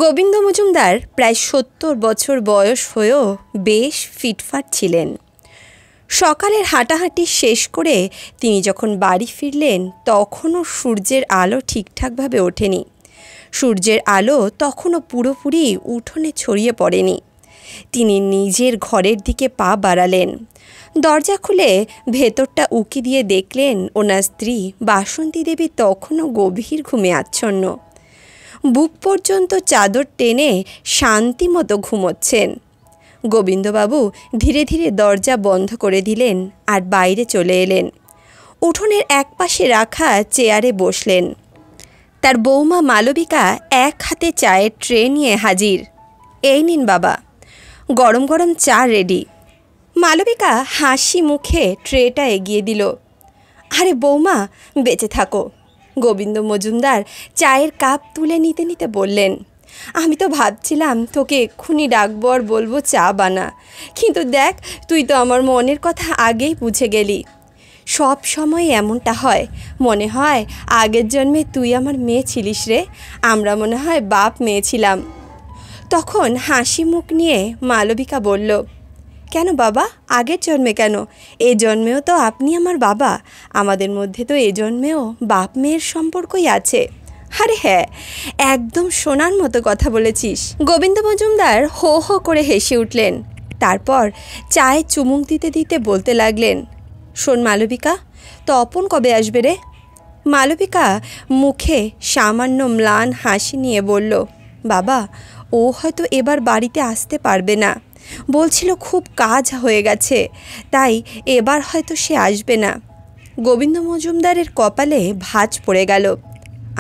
গোবিন্দ মজুমদার প্রায় ৭০ বছর বয়স হয়েও বেশ ফিটফাট ছিলেন। সকালের হাঁটাহাঁটি শেষ করে তিনি যখন বাড়ি ফিরলেন তখনও সূর্যের আলো ঠিকঠাকভাবে ওঠেনি। সূর্যের আলো তখনও পুরোপুরি উঠোনে ছড়িয়ে পড়েনি। তিনি নিজের ঘরের দিকে পা বাড়ালেন। দরজা খুলে ভেতরটা উকি দিয়ে দেখলেন ওনার স্ত্রী বাসন্তী দেবী তখনও গভীর ঘুমে আচ্ছন্ন। বুক পর্যন্ত চাদর টেনে শান্তিমতো ঘুমোচ্ছেন। গোবিন্দবাবু ধীরে ধীরে দরজা বন্ধ করে দিলেন আর বাইরে চলে এলেন। উঠোনের একপাশে রাখা চেয়ারে বসলেন। তার বৌমা মালবিকা এক হাতে চায়ের ট্রে নিয়ে হাজির। এই নিন বাবা, গরম গরম চা রেডি। মালবিকা হাসি মুখে ট্রেটা এগিয়ে দিল। আরে বৌমা, বেঁচে থাকো। গোবিন্দ মজুমদার চায়ের কাপ তুলে নিতে নিতে বললেন, আমি তো ভাবছিলাম তোকে এক্ষুনি ডাকবো আর বলবো চা বানা, কিন্তু দেখ তুই তো আমার মনের কথা আগেই বুঝে গেলি। সব সময় এমনটা হয়, মনে হয় আগের জন্মে তুই আমার মেয়ে ছিলিস রে, আমরা মনে হয় বাপ মেয়ে ছিলাম। তখন হাসি মুখ নিয়ে মালবিকা বলল, কেন বাবা, আগের জন্মে কেন? এ জন্মেও তো আপনি আমার বাবা, আমাদের মধ্যে তো এ জন্মেও বাপ মেয়ের সম্পর্কই আছে। আরে হ্যাঁ, একদম সোনার মতো কথা বলেছিস। গোবিন্দ মজুমদার হো হো করে হেসে উঠলেন। তারপর চায়ে চুমুক দিতে দিতে বলতে লাগলেন, শোন মালবিকা, তপন কবে আসবে রে? মালবিকা মুখে সামান্য ম্লান হাসি নিয়ে বলল, বাবা, ও হয়তো এবার বাড়িতে আসতে পারবে না, বলছিল খুব কাজ হয়ে গেছে, তাই এবার হয়তো সে আসবে না। গোবিন্দ মজুমদারের কপালে ভাঁজ পড়ে গেল।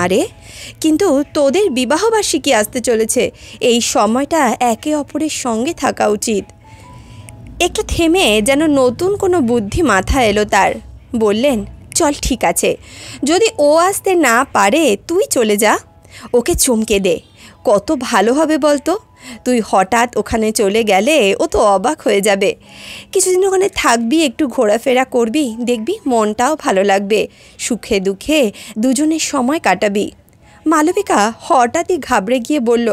আরে কিন্তু তোদের বিবাহবার্ষিকী আসতে চলেছে, এই সময়টা একে অপরের সঙ্গে থাকা উচিত। একটু থেমে যেন নতুন কোনো বুদ্ধি মাথায় এলো তার। বললেন, চল ঠিক আছে, যদি ও আসতে না পারে তুই চলে যা, ওকে চমকে দে, কত ভালো হবে বলতো। তুই হঠাৎ ওখানে চলে গেলে ও তো অবাক হয়ে যাবে। কিছুদিন ওখানে থাকবি, একটু ঘোরাফেরা করবি, দেখবি মনটাও ভালো লাগবে, সুখে দুঃখে দুজনের সময় কাটাবি। মালবিকা হঠাৎই ঘাবড়ে গিয়ে বলল,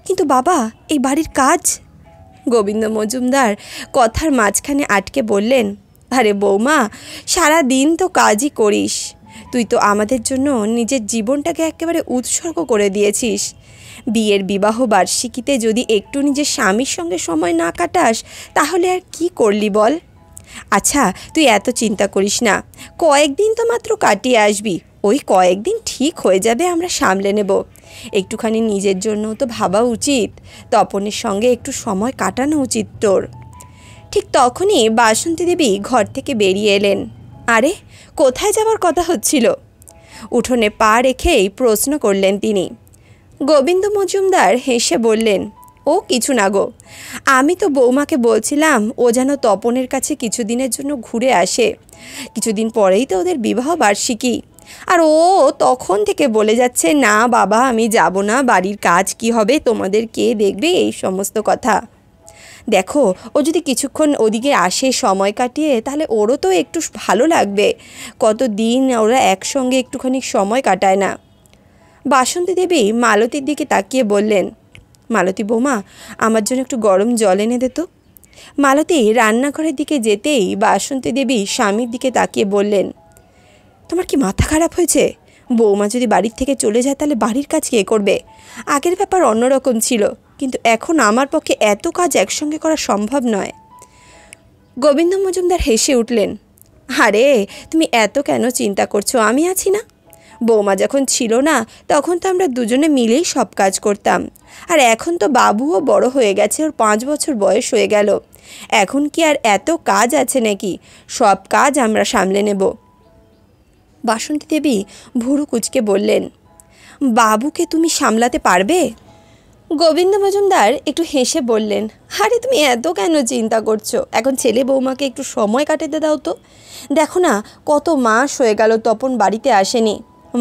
কিন্তু বাবা, এই বাড়ির কাজ। গোবিন্দ মজুমদার কথার মাঝখানে আটকে বললেন, আরে বৌমা, সারা দিন তো কাজই করিস, তুই তো আমাদের জন্য নিজের জীবনটাকে একেবারে উৎসর্গ করে দিয়েছিস। বিয়ের বিবাহ বার্ষিকীতে যদি একটু নিজের স্বামীর সঙ্গে সময় না কাটাস তাহলে আর কি করলি বল? আচ্ছা তুই এত চিন্তা করিস না, কয়েকদিন তো মাত্র কাটিয়ে আসবি, ওই কয়েকদিন ঠিক হয়ে যাবে, আমরা সামলে নেব। একটুখানি নিজের জন্য তো ভাবা উচিত, তপনের সঙ্গে একটু সময় কাটানো উচিত তোর। ঠিক তখনই বাসন্তী দেবী ঘর থেকে বেরিয়ে এলেন। আরে কোথায় যাওয়ার কথা হচ্ছিল? উঠোনে পা রেখেই প্রশ্ন করলেন তিনি। গোবিন্দ মজুমদার হেসে বললেন, ও কিছু না গো, আমি তো বৌমাকে বলছিলাম ও যেন তপনের কাছে কিছুদিনের জন্য ঘুরে আসে, কিছুদিন পরেই তো ওদের বিবাহ বার্ষিকী, আর ও তখন থেকে বলে যাচ্ছে, না বাবা আমি যাব না, বাড়ির কাজ কি হবে, তোমাদের কে দেখবে, এই সমস্ত কথা। দেখো ও যদি কিছুক্ষণ ওদিকে আসে সময় কাটিয়ে, তাহলে ওরও তো একটু ভালো লাগবে, কতদিন ওরা একসঙ্গে একটুখানি সময় কাটায় না। বাসন্তী দেবী মালতীর দিকে তাকিয়ে বললেন, মালতী বৌমা, আমার জন্য একটু গরম জল এনে দে তো। মালতী রান্নাঘরের দিকে যেতেই বাসন্তী দেবী স্বামীর দিকে তাকিয়ে বললেন, তোমার কি মাথা খারাপ হয়েছে? বৌমা যদি বাড়ির থেকে চলে যায় তাহলে বাড়ির কাজ কে করবে? আগের ব্যাপার অন্যরকম ছিল, কিন্তু এখন আমার পক্ষে এত কাজ একসঙ্গে করা সম্ভব নয়। গোবিন্দ মজুমদার হেসে উঠলেন, আরে তুমি এত কেন চিন্তা করছো, আমি আছি না? বৌমা যখন ছিল না তখন তো আমরা দুজনে মিলেই সব কাজ করতাম, আর এখন তো বাবুও বড় হয়ে গেছে, ওর 5 বছর বয়স হয়ে গেল, এখন কি আর এত কাজ আছে নাকি? সব কাজ আমরা সামলে নেব। বাসন্তী দেবী ভুরু কুঁচকে বললেন, বাবুকে তুমি সামলাতে পারবে? গোবিন্দ মজুমদার একটু হেসে বললেন, আরে তুমি এত কেন চিন্তা করছো, এখন ছেলে বৌমাকে একটু সময় কাটাতে দাও তো। দেখো না কত মাস হয়ে গেল তপন বাড়িতে আসেনি,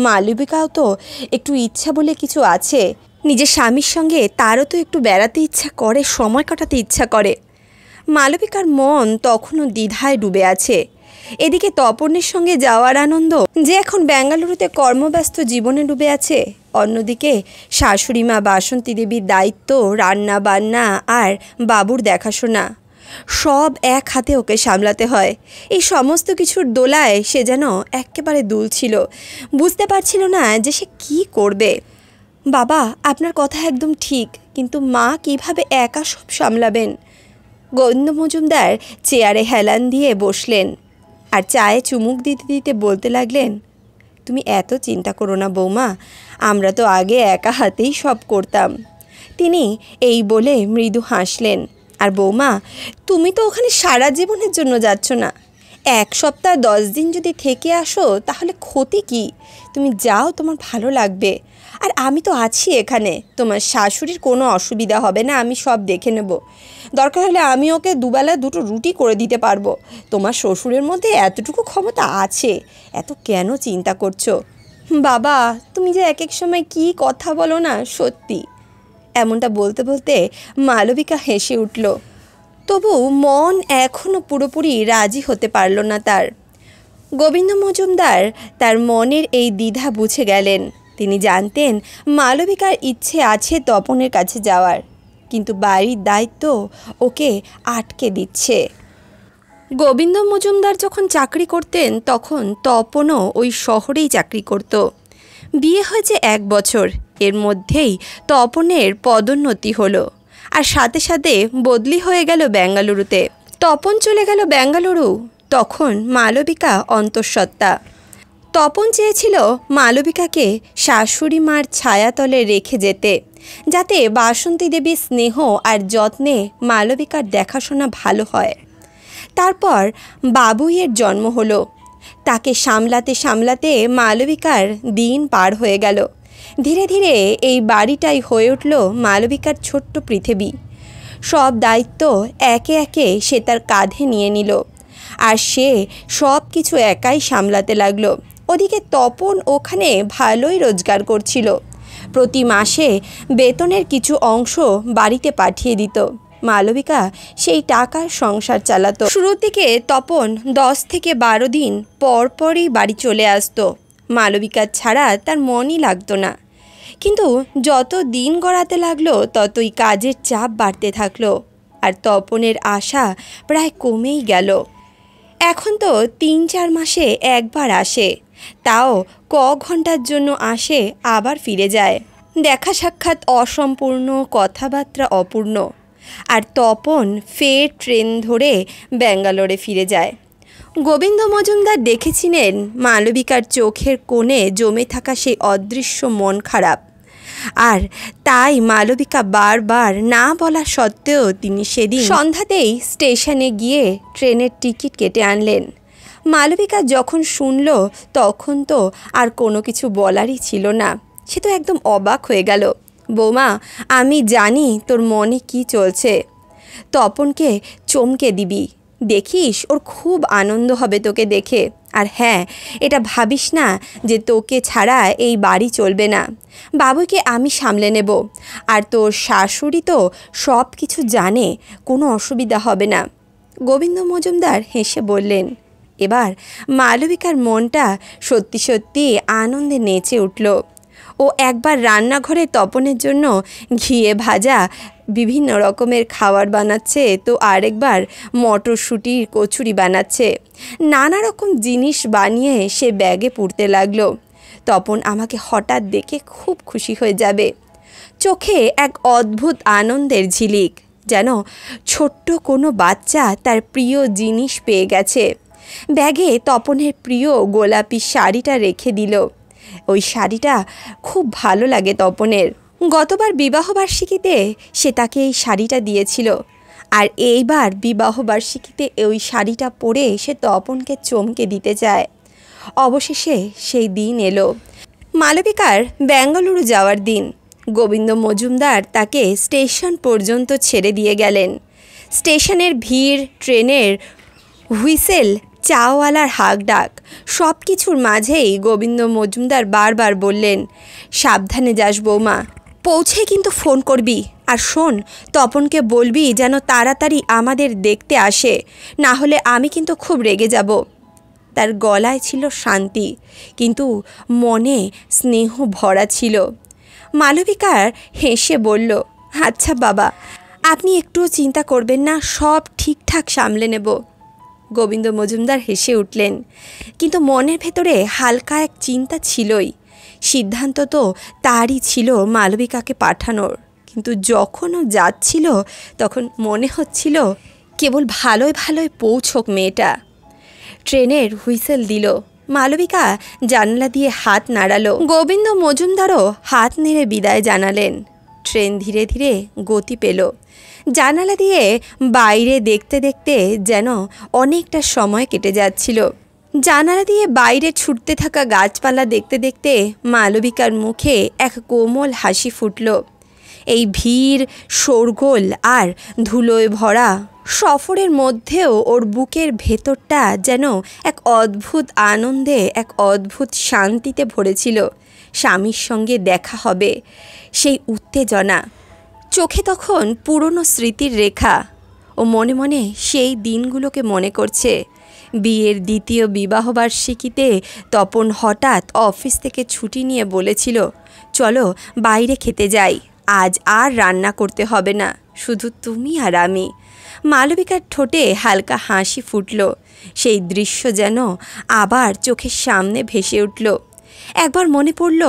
মালবিকাও তো একটু ইচ্ছা বলে কিছু আছে, নিজের স্বামীর সঙ্গে তারও তো একটু বেড়াতে ইচ্ছা করে, সময় কাটাতে ইচ্ছা করে। মালবিকার মন তখনও দ্বিধায় ডুবে আছে। এদিকে তপনের সঙ্গে যাওয়ার আনন্দ, যে এখন বেঙ্গালুরুতে কর্মব্যস্ত জীবনে ডুবে আছে, অন্যদিকে শাশুড়িমা বাসন্তী দেবীর দায়িত্ব রান্না বান্না আর বাবুর দেখাশোনা সব এক হাতে ওকে সামলাতে হয়। এই সমস্ত কিছুর দোলায় সে যেন একেবারে দুলছিল, বুঝতে পারছিল না যে সে কী করবে। বাবা, আপনার কথা একদম ঠিক, কিন্তু মা কিভাবে একা সব সামলাবেন? গোবিন্দ মজুমদার চেয়ারে হেলান দিয়ে বসলেন আর চায়ে চুমুক দিতে দিতে বলতে লাগলেন, তুমি এত চিন্তা করো না বৌমা, আমরা তো আগে একা হাতেই সব করতাম। তিনি এই বলে মৃদু হাসলেন। আর বৌমা, তুমি তো ওখানে সারা জীবনের জন্য যাচ্ছ না, 1 সপ্তাহ 10 দিন যদি থেকে আসো তাহলে ক্ষতি কি? তুমি যাও, তোমার ভালো লাগবে। আর আমি তো আছি এখানে, তোমার শাশুড়ির কোনো অসুবিধা হবে না, আমি সব দেখে নেব। দরকার হলে আমি ওকে দুবেলা 2টো রুটি করে দিতে পারবো। তোমার শ্বশুরের মধ্যে এতটুকু ক্ষমতা আছে, এত কেন চিন্তা করছো? বাবা, তুমি যে এক এক সময় কী কথা বলো না, সত্যি। এমনটা বলতে বলতে মালবিকা হেসে উঠল। তবু মন এখনও পুরোপুরি রাজি হতে পারল না তার। গোবিন্দ মজুমদার তার মনের এই দ্বিধা বুঝে গেলেন। তিনি জানতেন মালবিকার ইচ্ছে আছে তপনের কাছে যাওয়ার, কিন্তু বাড়ির দায়িত্ব ওকে আটকে দিচ্ছে। গোবিন্দ মজুমদার যখন চাকরি করতেন তখন তপনও ওই শহরেই চাকরি করত। বিয়ে হয়েছে 1 বছর, এর মধ্যেই তপনের পদোন্নতি হলো আর সাথে সাথে বদলি হয়ে গেল বেঙ্গালুরুতে। তপন চলে গেল বেঙ্গালুরু, তখন মালবিকা অন্তঃসত্ত্বা। তপন চেয়েছিল মালবিকাকে শাশুড়ি মার ছায়াতলে রেখে যেতে, যাতে বাসন্তী দেবীর স্নেহ আর যত্নে মালবিকার দেখাশোনা ভালো হয়। তারপর বাবুইয়ের জন্ম হলো। তাকে সামলাতে সামলাতে মালবিকার দিন পার হয়ে গেল। ধীরে ধীরে এই বাড়িটাই হয়ে উঠল মালবিকার ছোট্ট পৃথিবী। সব দায়িত্ব একে একে সে তার কাঁধে নিয়ে নিল, আর সে সব কিছু একাই সামলাতে লাগলো। ওদিকে তপন ওখানে ভালোই রোজগার করছিল। প্রতি মাসে বেতনের কিছু অংশ বাড়িতে পাঠিয়ে দিত। মালবিকা সেই টাকার সংসার চালাতো। শুরুর দিকে তপন 10 থেকে 12 দিন পর পরই বাড়ি চলে আসতো। মালবিকা ছাড়া তার মনই লাগতো না। কিন্তু যত দিন গড়াতে লাগলো ততই কাজের চাপ বাড়তে থাকলো, আর তপনের আশা প্রায় কমেই গেল। এখন তো 3-4 মাসে একবার আসে, তাও ঘন্টার জন্য আসে, আবার ফিরে যায়। দেখা সাক্ষাৎ অসম্পূর্ণ, কথাবার্তা অপূর্ণ। আর তপন ফের ট্রেন ধরে ব্যাঙ্গালোরে ফিরে যায়। গোবিন্দ মজুমদার দেখেছিলেন মালবিকার চোখের কোণে জমে থাকা সেই অদৃশ্য মন খারাপ, আর তাই মালবিকা বারবার না বলা সত্ত্বেও তিনি সেদিন সন্ধ্যাতেই স্টেশনে গিয়ে ট্রেনের টিকিট কেটে আনলেন। মালবিকা যখন শুনল তখন তো আর কোনো কিছু বলারই ছিল না। সে তো একদম অবাক হয়ে গেল। বৌমা, আমি জানি তোর মনে কি চলছে। তপনকে চমকে দিবি, দেখিস ওর খুব আনন্দ হবে তোকে দেখে। আর হ্যাঁ, এটা ভাবিস না যে তোকে ছাড়া এই বাড়ি চলবে না। বাবুকে আমি সামলে নেব, আর তোর শাশুড়ি তো সব কিছু জানে, কোনো অসুবিধা হবে না। গোবিন্দ মজুমদার হেসে বললেন। এবার মালবিকার মনটা সত্যি সত্যি আনন্দে নেচে উঠল। ও একবার রান্নাঘরে তপনের জন্য ঘিয়ে ভাজা বিভিন্ন রকমের খাবার বানাচ্ছে, তো আরেকবার মটরশুঁটির কচুরি বানাচ্ছে। নানা রকম জিনিস বানিয়ে সে ব্যাগে পুরতে লাগলো। তপন আমাকে হঠাৎ দেখে খুব খুশি হয়ে যাবে। চোখে এক অদ্ভুত আনন্দের ঝিলিক, যেন ছোট্ট কোনো বাচ্চা তার প্রিয় জিনিস পেয়ে গেছে। ব্যাগে তপনের প্রিয় গোলাপি শাড়িটা রেখে দিল। ওই শাড়িটা খুব ভালো লাগে তপনের। গতবার বিবাহবার্ষিকীতে সে তাকে এই শাড়িটা দিয়েছিল, আর এইবার বিবাহবার্ষিকীতে ওই শাড়িটা পরে সে তপনকে চমকে দিতে চায়। অবশেষে সেই দিন এলো, মালবিকার বেঙ্গালুরু যাওয়ার দিন। গোবিন্দ মজুমদার তাকে স্টেশন পর্যন্ত ছেড়ে দিয়ে গেলেন। স্টেশনের ভিড়, ট্রেনের হুইসেল, চাওয়ালার হাঁক ডাক, সব কিছুর মাঝেই গোবিন্দ মজুমদার বারবার বললেন, সাবধানে যাস বৌমা, পৌঁছে কিন্তু ফোন করবি। আর শোন, তপনকে বলবি যেন তাড়াতাড়ি আমাদের দেখতে আসে, না হলে আমি কিন্তু খুব রেগে যাব। তার গলায় ছিল শান্তি, কিন্তু মনে স্নেহ ভরা ছিল। মালবিকার হেসে বলল, আচ্ছা বাবা, আপনি একটুও চিন্তা করবেন না, সব ঠিকঠাক সামলে নেব। গোবিন্দ মজুমদার হেসে উঠলেন, কিন্তু মনের ভেতরে হালকা এক চিন্তা ছিলই। সিদ্ধান্ত তো তারই ছিল মালবিকাকে পাঠানোর, কিন্তু যখন ও যাচ্ছিল তখন মনে হচ্ছিল কেবল ভালোই ভালোই পৌঁছক মেয়েটা। ট্রেনের হুইসেল দিল। মালবিকা জানলা দিয়ে হাত নাড়ালো। গোবিন্দ মজুমদারও হাত নেড়ে বিদায় জানালেন। ট্রেন ধীরে ধীরে গতি পেল। জানালা দিয়ে বাইরে দেখতে দেখতে যেন অনেকটা সময় কেটে যাচ্ছিল। জানালা দিয়ে বাইরে ছুটতে থাকা গাছপালা দেখতে দেখতে মালবিকার মুখে এক কোমল হাসি ফুটল। এই ভিড়, শোরগোল আর ধুলোয় ভরা সফরের মধ্যেও ওর বুকের ভেতরটা যেন এক অদ্ভুত আনন্দে, এক অদ্ভুত শান্তিতে ভরেছিল। স্বামীর সঙ্গে দেখা হবে, সেই উত্তেজনা। চোখে তখন পুরনো স্মৃতির রেখা। ও মনে মনে সেই দিনগুলোকে মনে করছে। বিয়ের দ্বিতীয় বিবাহবার্ষিকীতে তপন হঠাৎ অফিস থেকে ছুটি নিয়ে বলেছিল, চলো বাইরে খেতে যাই, আজ আর রান্না করতে হবে না, শুধু তুমি আর আমি। মালবিকার ঠোঁটে হালকা হাসি ফুটল। সেই দৃশ্য যেন আবার চোখের সামনে ভেসে উঠল। একবার মনে পড়ল,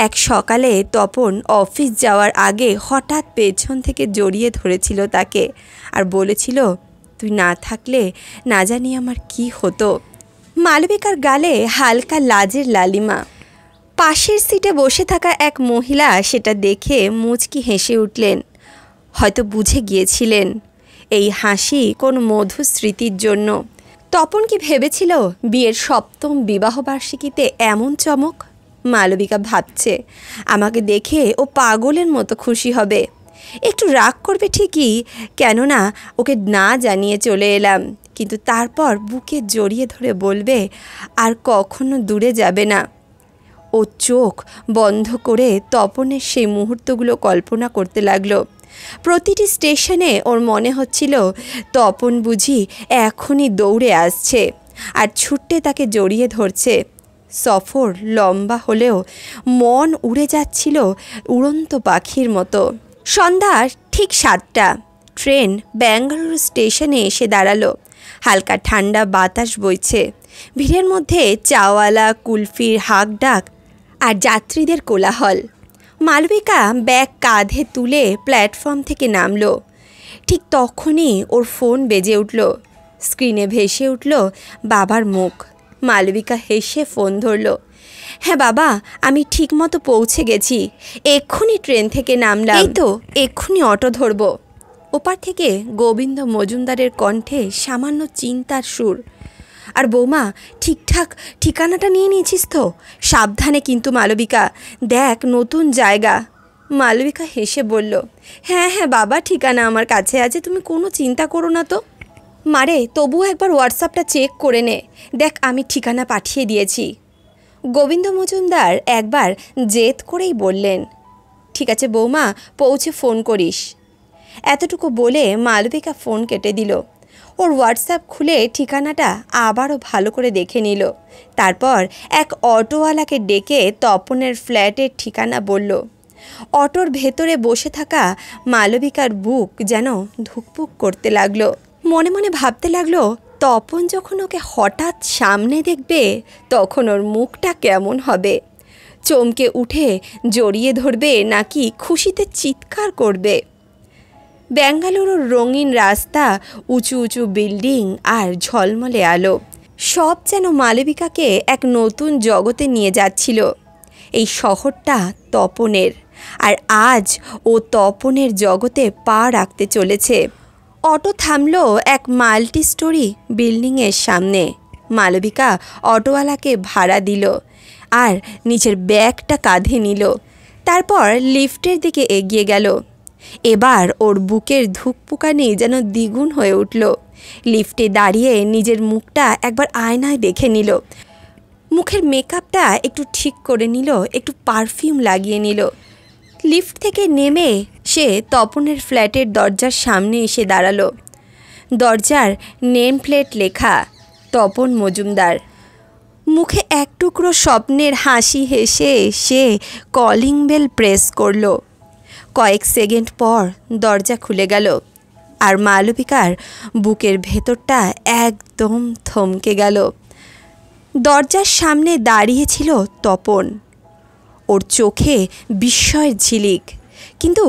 এক সকালে তপন অফিস যাওয়ার আগে হঠাৎ পেছন থেকে জড়িয়ে ধরেছিল তাকে আর বলেছিল, তুই না থাকলে না জানি আমার কি হতো। মালবিকার গালে হালকা লাজের লালিমা। পাশের সিটে বসে থাকা এক মহিলা সেটা দেখে মুচকি হেসে উঠলেন। হয়তো বুঝে গিয়েছিলেন এই হাসি কোন মধুর স্মৃতির জন্য। তপন কি ভেবেছিল বিয়ের সপ্তম বিবাহবার্ষিকীতে এমন চমক? মালবিকা ভাবছে, আমাকে দেখে ও পাগলের মতো খুশি হবে। একটু রাগ করবে ঠিকই, কেননা ওকে না জানিয়ে চলে এলাম, কিন্তু তারপর বুকে জড়িয়ে ধরে বলবে আর কখনো দূরে যাবে না। ও চোখ বন্ধ করে তপনের সেই মুহূর্তগুলো কল্পনা করতে লাগলো। প্রতিটি স্টেশনে ওর মনে হচ্ছিল তপন বুঝি এখনই দৌড়ে আসছে আর ছুটে তাকে জড়িয়ে ধরছে। সফর লম্বা হলেও মন উড়ে যাচ্ছিল উড়ন্ত পাখির মতো। সন্ধ্যা ঠিক 7টা। ট্রেন বেঙ্গালুরু স্টেশনে এসে দাঁড়ালো। হালকা ঠান্ডা বাতাস বইছে। ভিড়ের মধ্যে চাওয়ালা, কুলফির হাঁকডাক আর যাত্রীদের কোলাহল। মালবিকা ব্যাগ কাঁধে তুলে প্ল্যাটফর্ম থেকে নামলো। ঠিক তখনই ওর ফোন বেজে উঠল। স্ক্রিনে ভেসে উঠল বাবার মুখ। মালবিকা হেসে ফোন ধরল। হ্যাঁ বাবা, আমি ঠিকমতো পৌঁছে গেছি, এক্ষুনি ট্রেন থেকে নামলাম। এই তো এক্ষুনি অটো ধরব। ওপার থেকে গোবিন্দ মজুমদারের কণ্ঠে সামান্য চিন্তার সুর। আর বৌমা, ঠিকঠাক ঠিকানাটা নিয়ে নিয়েছিস তো? সাবধানে কিন্তু মালবিকা, দেখ নতুন জায়গা। মালবিকা হেসে বলল, হ্যাঁ হ্যাঁ বাবা, ঠিকানা আমার কাছে আছে, তুমি কোনো চিন্তা করো না তো। মারে, তবুও একবার হোয়াটসঅ্যাপটা চেক করে নে, দেখ আমি ঠিকানা পাঠিয়ে দিয়েছি। গোবিন্দ মজুমদার একবার জেদ করেই বললেন, ঠিক আছে বৌমা, পৌঁছে ফোন করিস। এতটুকু বলে মালবিকা ফোন কেটে দিল। ওর হোয়াটসঅ্যাপ খুলে ঠিকানাটা আবারও ভালো করে দেখে নিল। তারপর এক অটোওয়ালাকে ডেকে তপনের ফ্ল্যাটের ঠিকানা বলল। অটোর ভেতরে বসে থাকা মালবিকার বুক যেন ধুকপুক করতে লাগলো। মনে মনে ভাবতে লাগলো, তপন যখন ওকে হঠাৎ সামনে দেখবে তখন ওর মুখটা কেমন হবে। চমকে উঠে জড়িয়ে ধরবে নাকি খুশিতে চিৎকার করবে। বেঙ্গালুরুর রঙিন রাস্তা, উঁচু উঁচু বিল্ডিং আর ঝলমলে আলো, সব যেন মালবিকাকে এক নতুন জগতে নিয়ে যাচ্ছিল। এই শহরটা তপনের, আর আজ ও তপনের জগতে পা রাখতে চলেছে। অটো থামলো এক মাল্টি স্টোরি বিল্ডিংয়ের সামনে। মালবিকা অটোওয়ালাকে ভাড়া দিল আর নিজের ব্যাগটা কাঁধে নিল। তারপর লিফটের দিকে এগিয়ে গেল। এবার ওর বুকের ধুকপুকানি যেন দ্বিগুণ হয়ে উঠল। লিফটে দাঁড়িয়ে নিজের মুখটা একবার আয়নায় দেখে নিল। মুখের মেকআপটা একটু ঠিক করে নিল, একটু পারফিউম লাগিয়ে নিল। লিফট থেকে নেমে সে তপনের ফ্ল্যাটের দরজার সামনে এসে দাঁড়ালো। দরজার নেম প্লেট লেখা তপন মজুমদার। মুখে এক টুকরো স্বপ্নের হাসি হেসে সে কলিং বেল প্রেস করল। কয়েক সেকেন্ড পর দরজা খুলে গেল, আর মালবিকার বুকের ভেতরটা একদম থমকে গেল। দরজার সামনে দাঁড়িয়েছিল তপন। ওর চোখে বিস্ময়ের ঝিলিক, কিন্তু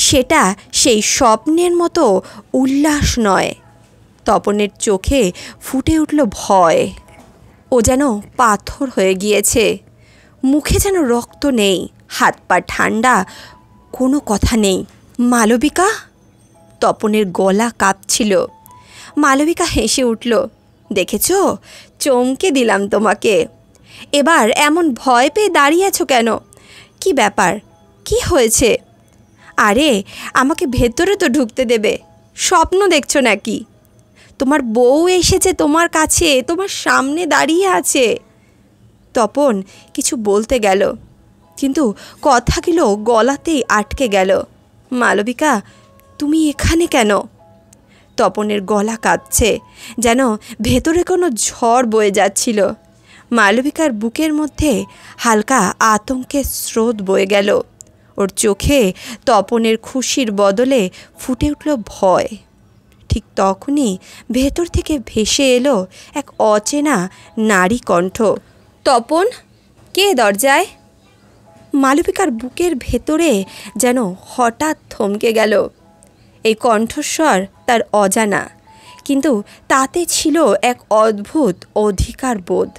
সেটা সেই স্বপ্নের মতো উল্লাস নয়। তপনের চোখে ফুটে উঠল ভয়। ও যেন পাথর হয়ে গিয়েছে, মুখে যেন রক্ত নেই, হাত পা ঠান্ডা, কোনো কথা নেই। মালবিকা? তপনের গলা কাঁপছিল। মালবিকা হেসে উঠল। দেখেছ, চমকে দিলাম তোমাকে। এবার এমন ভয় পেয়ে দাঁড়িয়ে আছো কেন? কি ব্যাপার, কি হয়েছে? আরে আমাকে ভেতরে তো ঢুকতে দেবে, স্বপ্ন দেখছো নাকি? তোমার বউ এসেছে তোমার কাছে, তোমার সামনে দাঁড়িয়ে আছে। তপন কিছু বলতে গেল, কিন্তু কথাগুলো গলাতেই আটকে গেল। মালবিকা, তুমি এখানে কেন? তপনের গলা কাঁপছে, যেন ভেতরে কোনো ঝড় বয়ে যাচ্ছিল। মালবিকার বুকের মধ্যে হালকা আতঙ্কের স্রোত বয়ে গেল। ওর চোখে তপনের খুশির বদলে ফুটে উঠল ভয়। ঠিক তখনই ভেতর থেকে ভেসে এলো এক অচেনা নারী কণ্ঠ। তপন, কে দরজায়? মালবিকার বুকের ভেতরে যেন হঠাৎ থমকে গেল। এই কণ্ঠস্বর তার অজানা, কিন্তু তাতে ছিল এক অদ্ভুত অধিকার বোধ।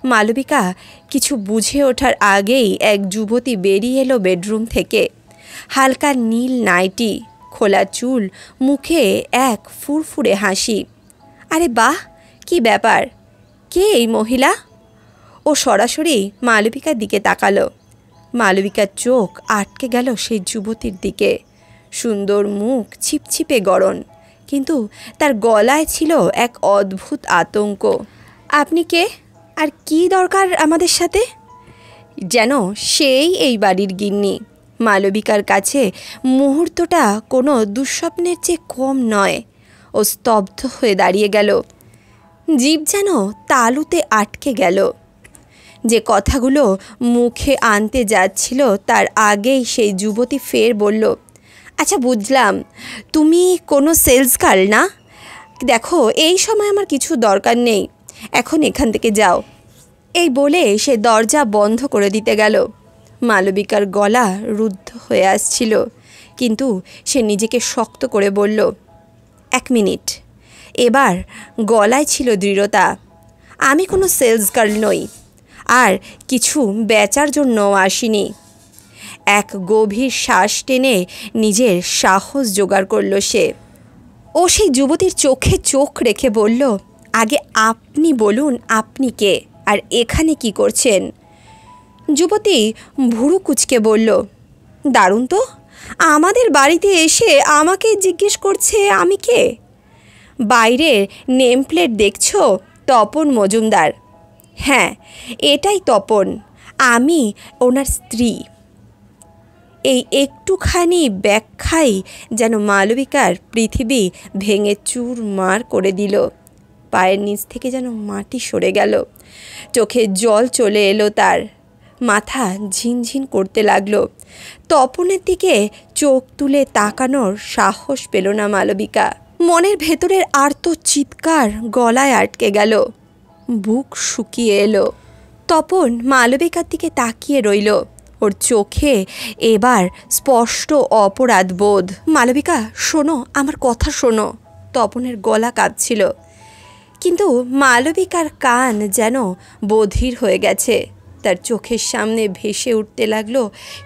মালবিকা কিছু বুঝে ওঠার আগেই এক যুবতী বেরিয়ে এলো বেডরুম থেকে। হালকা নীল নাইটি, খোলা চুল, মুখে এক ফুরফুরে হাসি। আরে বাহ, কি ব্যাপার, কে এই মহিলা? ও সরাসরি মালবিকার দিকে তাকালো। মালবিকার চোখ আটকে গেল সেই যুবতীর দিকে। সুন্দর মুখ, ছিপছিপে গড়ন, কিন্তু তার গলায় ছিল এক অদ্ভুত আতঙ্ক। আপনি কে, আর কি দরকার আমাদের সাথে? যেন সেই এই বাড়ির গিন্নি। মালবিকার কাছে মুহূর্তটা কোনো দুঃস্বপ্নের চেয়ে কম নয়। ও স্তব্ধ হয়ে দাঁড়িয়ে গেল, জিভ যেন তালুতে আটকে গেল। যে কথাগুলো মুখে আনতে যাচ্ছিল তার আগেই সেই যুবতী ফের বলল, আচ্ছা বুঝলাম, তুমি কোনো সেলস গার্ল না? দেখো, এই সময় আমার কিছু দরকার নেই, এখন এখান থেকে যাও। এই বলে সে দরজা বন্ধ করে দিতে গেল। মালবিকার গলা রুদ্ধ হয়ে আসছিল, কিন্তু সে নিজেকে শক্ত করে বলল, 1 মিনিট। এবার গলায় ছিল দৃঢ়তা। আমি কোনো সেলস গার্ল নই, আর কিছু বেচার জন্যও আসিনি। এক গভীর শ্বাস টেনে নিজের সাহস জোগাড় করল সে। ও সেই যুবতীর চোখে চোখ রেখে বলল, আগে আপনি বলুন, আপনি কে, আর এখানে কি করছেন? যুবতী ভুরু কুঁচকে বলল, দারুণ তো, আমাদের বাড়িতে এসে আমাকে জিজ্ঞেস করছে আমি কে। বাইরের নেম প্লেট দেখছো, তপন মজুমদার। হ্যাঁ, এটাই তপন, আমি ওনার স্ত্রী। এই একটুখানি ব্যাখ্যাই যেন মালবিকার পৃথিবী ভেঙে চুরমার করে দিল। পায়ের নিচ থেকে যেন মাটি সরে গেল, চোখে জল চলে এলো তার, মাথা ঝিনঝিন করতে লাগলো। তপনের দিকে চোখ তুলে তাকানোর সাহস পেল না মালবিকা। মনের ভেতরের আর্ত চিৎকার গলায় আটকে গেল, বুক শুকিয়ে এলো। তপন মালবিকার দিকে তাকিয়ে রইল। ওর চোখে এবার স্পষ্ট অপরাধ বোধ। মালবিকা, শোনো, আমার কথা শোনো। তপনের গলা কাঁপছিল, কিন্তু মালবিকার কান যেন বধির হয়ে গেছে। তার চোখের সামনে ভেসে উঠতে লাগলো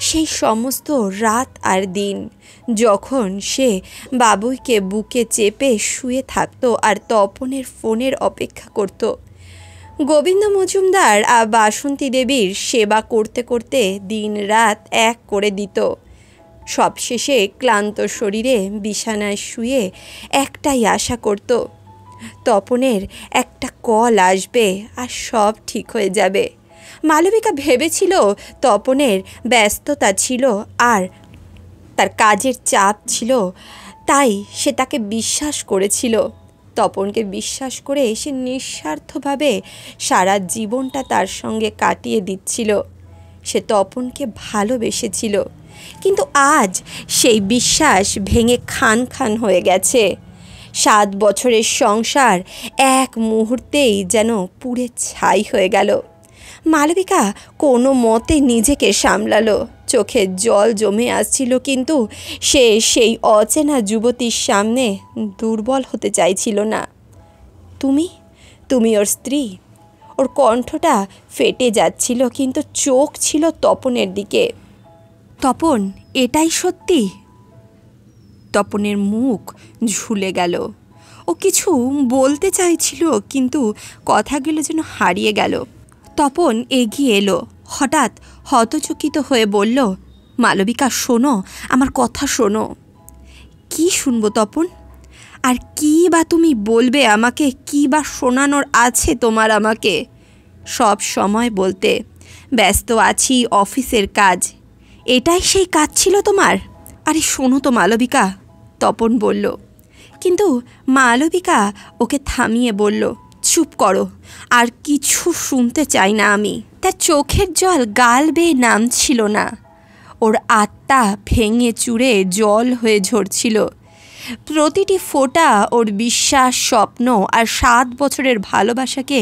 সেই সমস্ত রাত আর দিন, যখন সে বাবুইকে বুকে চেপে শুয়ে থাকতো আর তপনের ফোনের অপেক্ষা করত। গোবিন্দ মজুমদার আর বাসন্তী দেবীর সেবা করতে করতে দিন রাত এক করে দিত। সবশেষে ক্লান্ত শরীরে বিছানায় শুয়ে একটাই আশা করত, তপনের একটা কল আসবে আর সব ঠিক হয়ে যাবে। মালবিকা ভেবেছিল তপনের ব্যস্ততা ছিল আর তার কাজের চাপ ছিল, তাই সে তাকে বিশ্বাস করেছিল। তপনকে বিশ্বাস করে সে নিঃস্বার্থভাবে সারা জীবনটা তার সঙ্গে কাটিয়ে দিচ্ছিল। সে তপনকে ভালোবেসেছিল, কিন্তু আজ সেই বিশ্বাস ভেঙে খান খান হয়ে গেছে। 7 বছরের সংসার এক মুহূর্তেই যেন পুড়ে ছাই হয়ে গেল। মালবিকা কোনো মতে নিজেকে সামলালো। চোখে জল জমে আসছিল, কিন্তু সে সেই অচেনা যুবতীর সামনে দুর্বল হতে চাইছিল না। তুমি ওর স্ত্রী। ওর কণ্ঠটা ফেটে যাচ্ছিল, কিন্তু চোখ ছিল তপনের দিকে। তপন, এটাই সত্যি? তপনের মুখ ঝুলে গেল। ও কিছু বলতে চাইছিল, কিন্তু কথাগুলো যেন হারিয়ে গেল। তপন এগিয়ে এলো, হঠাৎ হতচকিত হয়ে বলল, মালবিকা শোনো, আমার কথা শোনো। কি শুনবো তপন? আর কি বা তুমি বলবে আমাকে? কি বা শোনানোর আছে তোমার আমাকে? সব সময় বলতে ব্যস্ত আছি, অফিসের কাজ। এটাই সেই কাজ ছিল তোমার? আরে শোনো তো মালবিকা, তপন বলল। কিন্তু মালবিকা ওকে থামিয়ে বলল, চুপ করো, আর কিছু শুনতে চাই না আমি। তার চোখের জল গাল বেয়ে নামছিল না, ওর আত্মা ভেঙে চুরে জল হয়ে ঝরছিল। প্রতিটি ফোঁটা ওর বিশ্বাস, স্বপ্ন আর 7 বছরের ভালোবাসাকে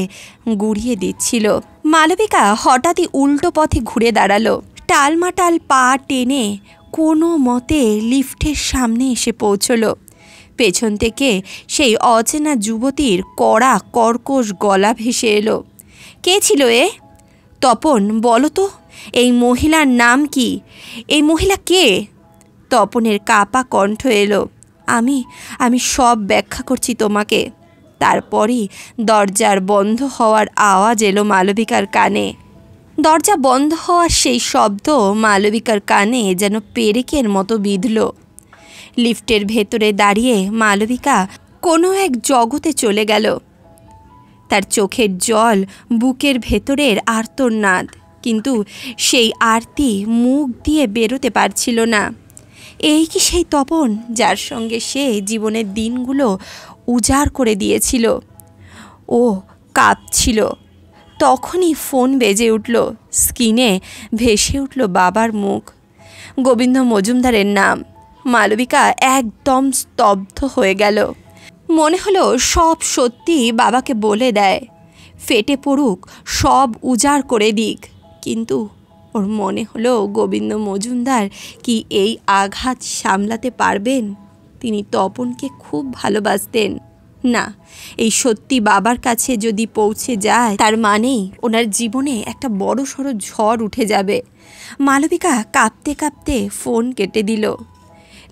গুড়িয়ে দিচ্ছিল। মালবিকা হঠাৎই উল্টো পথে ঘুরে দাঁড়ালো। টালমাটাল পা টেনে কোনো মতে লিফটের সামনে এসে পৌঁছলো। পেছন থেকে সেই অচেনা যুবতীর কড়া কর্কশ গলা ভেসে এলো। কে ছিল এ? তপন, বলো তো, এই মহিলার নাম কি? এই মহিলা কে? তপনের কাপা কণ্ঠ এলো, আমি সব ব্যাখ্যা করছি তোমাকে। তারপরই দরজার বন্ধ হওয়ার আওয়াজ এলো মালবিকার কানে। দরজা বন্ধ হওয়ার সেই শব্দ মালবিকার কানে যেন পেরেকের মতো বিঁধল। লিফটের ভেতরে দাঁড়িয়ে মালবিকা কোনো এক জগতে চলে গেল। তার চোখের জল বুকের ভেতরের আর্তনাদ, কিন্তু সেই আরতি মুখ দিয়ে বেরোতে পারছিল না। এই কি সেই তপন যার সঙ্গে সে জীবনের দিনগুলো উজাড় করে দিয়েছিল? ও কাঁপছিল। তখনই ফোন বেজে উঠল। স্ক্রিনে ভেসে উঠল বাবার মুখ, গোবিন্দ মজুমদারের নাম। মালবিকা একদম স্তব্ধ হয়ে গেল। মনে হলো সব সত্যি বাবাকে বলে দেয়, ফেটে পড়ুক, সব উজাড় করে দিক। কিন্তু ওর মনে হলো গোবিন্দ মজুমদার কি এই আঘাত সামলাতে পারবেন? তিনি তপনকে খুব ভালোবাসতেন। না, এই সত্যি বাবার কাছে যদি পৌঁছে যায়, তার মানেই ওনার জীবনে একটা বড়সড় ঝড় উঠে যাবে। মালবিকা কাঁপতে কাঁপতে ফোন কেটে দিল।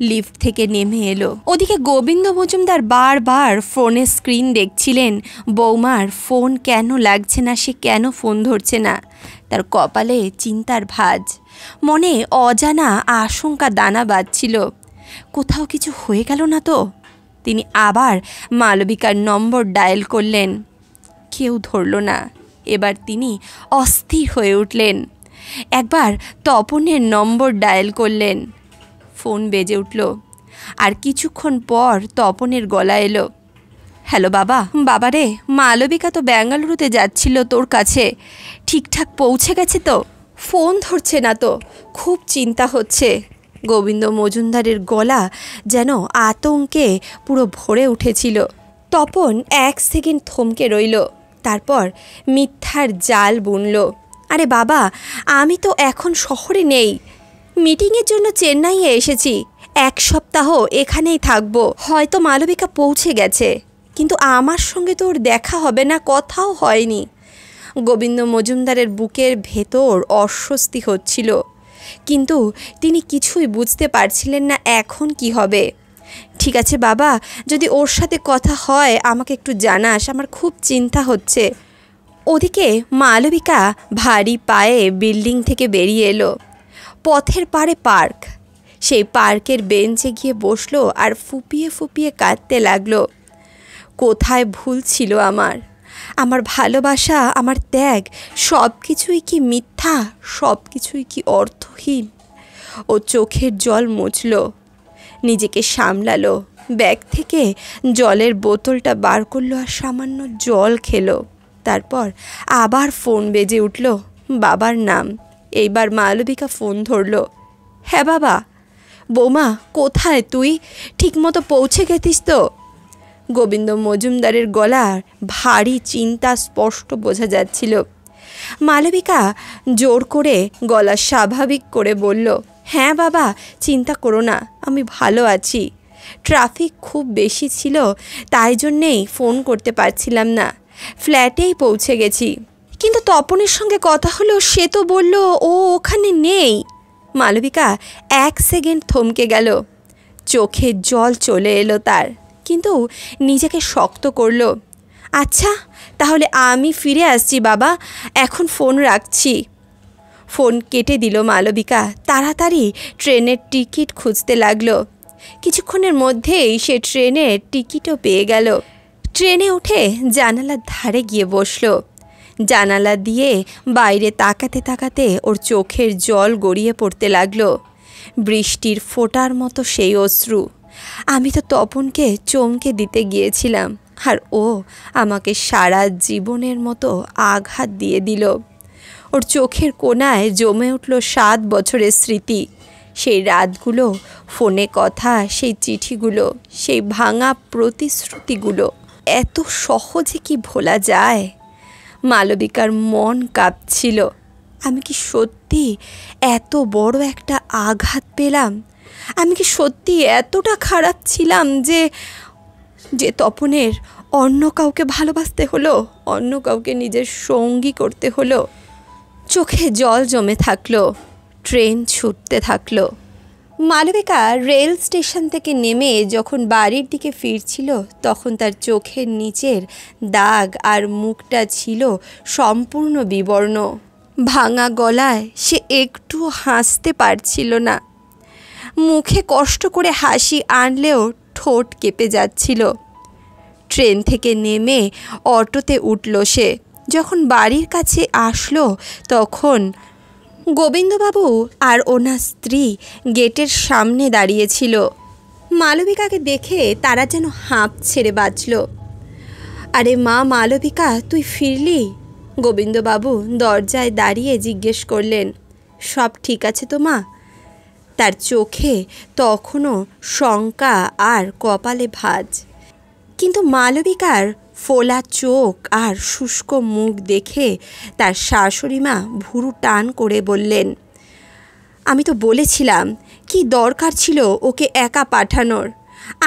লিফট থেকে নেমে এলো। ওদিকে গোবিন্দ মজুমদার বারবার ফোনের স্ক্রিন দেখছিলেন। বৌমার ফোন কেন লাগছে না, সে কেন ফোন ধরছে না? তার কপালে চিন্তার ভাঁজ, মনে অজানা আশঙ্কা দানা বাঁধছিল। কোথাও কিছু হয়ে গেল না তো? তিনি আবার মালবিকার নম্বর ডায়াল করলেন। কেউ ধরল না। এবার তিনি অস্থির হয়ে উঠলেন। একবার তপনের নম্বর ডায়াল করলেন। ফোন বেজে উঠল। আর কিছুক্ষণ পর তপনের গলা এলো, হ্যালো বাবা। বাবা রে, মালবিকা তো বেঙ্গালুরুতে যাচ্ছিল তোর কাছে, ঠিকঠাক পৌঁছে গেছে তো? ফোন ধরছে না তো, খুব চিন্তা হচ্ছে। গোবিন্দ মজুমদারের গলা যেন আতঙ্কে পুরো ভরে উঠেছিল। তপন 1 সেকেন্ড থমকে রইল, তারপর মিথ্যার জাল বুনল। আরে বাবা, আমি তো এখন শহরে নেই, মিটিংয়ের জন্য চেন্নাইয়ে এসেছি। 1 সপ্তাহ এখানেই থাকবো। হয়তো মালবিকা পৌঁছে গেছে, কিন্তু আমার সঙ্গে তো ওর দেখা হবে না, কথাও হয়নি। গোবিন্দ মজুমদারের বুকের ভেতর অস্বস্তি হচ্ছিল, কিন্তু তিনি কিছুই বুঝতে পারছিলেন না এখন কি হবে। ঠিক আছে বাবা, যদি ওর সাথে কথা হয় আমাকে একটু জানাস, আমার খুব চিন্তা হচ্ছে। ওদিকে মালবিকা ভারী পায়ে বিল্ডিং থেকে বেরিয়ে এলো। পথের পাড়ে পার্ক। সেই পার্কের বেঞ্চে গিয়ে বসলো আর ফুপিয়ে ফুপিয়ে কাঁদতে লাগলো। কোথায় ভুল ছিল আমার ভালোবাসা, আমার ত্যাগ, সব কিছুই কি মিথ্যা, সব কিছুই কি অর্থহীন? ও চোখের জল মুছল। নিজেকে সামলালো, ব্যাগ থেকে জলের বোতলটা বার করলো আর সামান্য জল খেলো। তারপর আবার ফোন বেজে উঠল, বাবার নাম। এইবার মালবিকা ফোন ধরল। হ্যাঁ বাবা। বৌমা, কোথায় তুই? ঠিকমতো পৌঁছে গেছিস তো? গোবিন্দ মজুমদারের গলার ভারী চিন্তা স্পষ্ট বোঝা যাচ্ছিল। মালবিকা জোর করে গলা স্বাভাবিক করে বলল, হ্যাঁ বাবা, চিন্তা করো না, আমি ভালো আছি। ট্রাফিক খুব বেশি ছিল, তাই জন্যেই ফোন করতে পারছিলাম না। ফ্ল্যাটেই পৌঁছে গেছি। কিন্তু তপনের সঙ্গে কথা হলো, সে তো বলল ও ওখানে নেই। মালবিকা 1 সেকেন্ড থমকে গেল। চোখে জল চলে এলো তার, কিন্তু নিজেকে শক্ত করল। আচ্ছা, তাহলে আমি ফিরে আসছি বাবা, এখন ফোন রাখছি। ফোন কেটে দিল মালবিকা। তাড়াতাড়ি ট্রেনের টিকিট খুঁজতে লাগলো। কিছুক্ষণের মধ্যেই সে ট্রেনের টিকিটও পেয়ে গেল। ট্রেনে উঠে জানালার ধারে গিয়ে বসলো। জানালা দিয়ে বাইরে তাকাতে তাকাতে ওর চোখের জল গড়িয়ে পড়তে লাগলো, বৃষ্টির ফোঁটার মতো সেই অশ্রু। আমি তো তপনকে চমকে দিতে গিয়েছিলাম, আর ও আমাকে সারা জীবনের মতো আঘাত দিয়ে দিল। ওর চোখের কোণায় জমে উঠল 7 বছরের স্মৃতি। সেই রাতগুলো, ফোনে কথা, সেই চিঠিগুলো, সেই ভাঙা প্রতিশ্রুতিগুলো এত সহজে কি ভোলা যায়? মালবিকার মন কাঁপছিল। আমি কি সত্যি এত বড় একটা আঘাত পেলাম? আমি কি সত্যি এতটা খারাপ ছিলাম যে তপনের অন্য কাউকে ভালোবাসতে হলো, অন্য কাউকে নিজের সঙ্গী করতে হলো? চোখে জল জমে থাকলো। ট্রেন ছুটতে থাকলো। মালবিকা রেল স্টেশন থেকে নেমে যখন বাড়ির দিকে ফিরছিল, তখন তার চোখের নিচের দাগ আর মুখটা ছিল সম্পূর্ণ বিবর্ণ। ভাঙা গলায় সে একটু হাসতে পারছিল না। মুখে কষ্ট করে হাসি আনলেও ঠোঁট কেঁপে যাচ্ছিল। ট্রেন থেকে নেমে অটোতে উঠল সে। যখন বাড়ির কাছে আসলো, তখন গোবিন্দবাবু আর ওনার স্ত্রী গেটের সামনে দাঁড়িয়েছিল। মালবিকাকে দেখে তারা যেন হাঁপ ছেড়ে বাঁচল। আরে মা মালবিকা, তুই ফিরলি? গোবিন্দবাবু দরজায় দাঁড়িয়ে জিজ্ঞেস করলেন। সব ঠিক আছে তো মা? তার চোখে তখনও শঙ্কা আর কপালে ভাঁজ। কিন্তু মালবিকার ফোলা চোখ আর শুষ্ক মুখ দেখে তার শাশুড়িমা ভুরু টান করে বললেন, আমি তো বলেছিলাম, কি দরকার ছিল ওকে একা পাঠানোর?